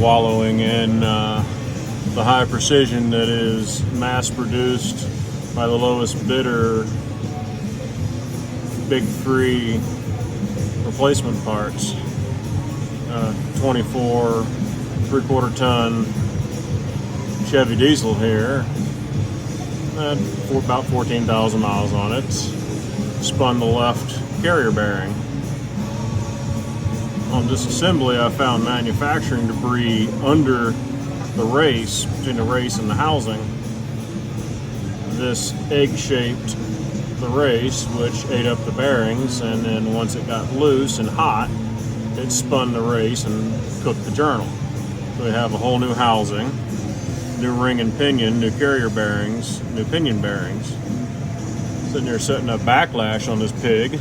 wallowing in the high precision that is mass produced by the lowest bidder big three replacement parts. 24 3/4 ton Chevy diesel here, for about 14,000 miles on it. Spun the left carrier bearing. On disassembly, I found manufacturing debris under the race, between the race and the housing. This egg-shaped the race, which ate up the bearings, and then once it got loose and hot, it spun the race and cooked the journal. So we have a whole new housing, new ring and pinion, new carrier bearings, new pinion bearings. Sitting here setting up backlash on this pig,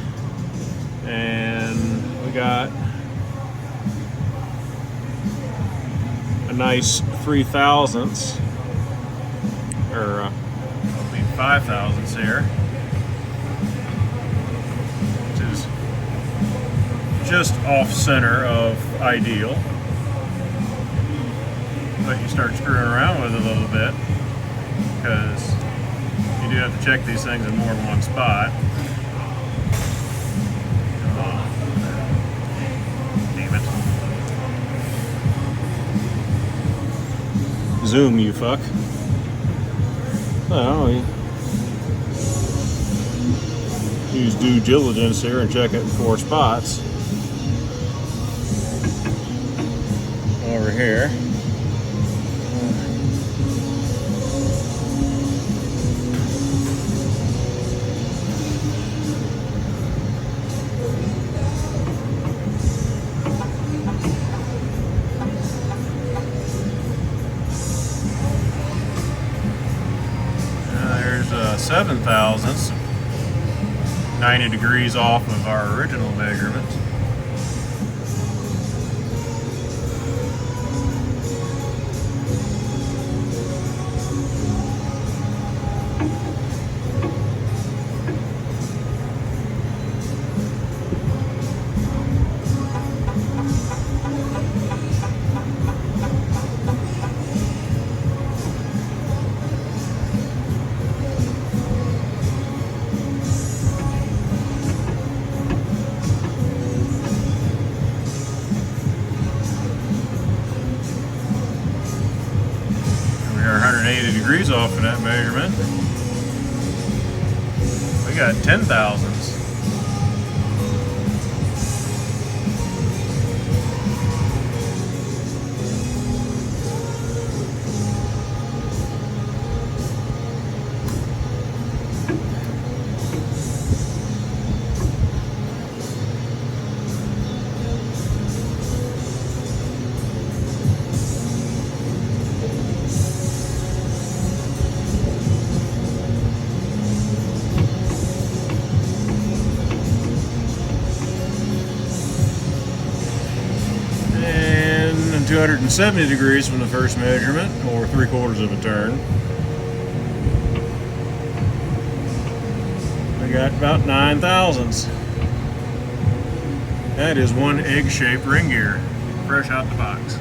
and we got a nice 3/1000ths, or 5/1000ths here, which is just off center of ideal. But you start screwing around with it a little bit, because you do have to check these things in more than one spot. Damn it. Zoom, you fuck. Well, use due diligence here and check it in 4 spots. Over here. There's 7/1000ths, 90 degrees off of our original measurement. We're 180 degrees off of that measurement. We got 10/1000ths. And 270 degrees from the first measurement, or 3/4 of a turn. We got about 9/1000ths. That is one egg-shaped ring gear, fresh out the box.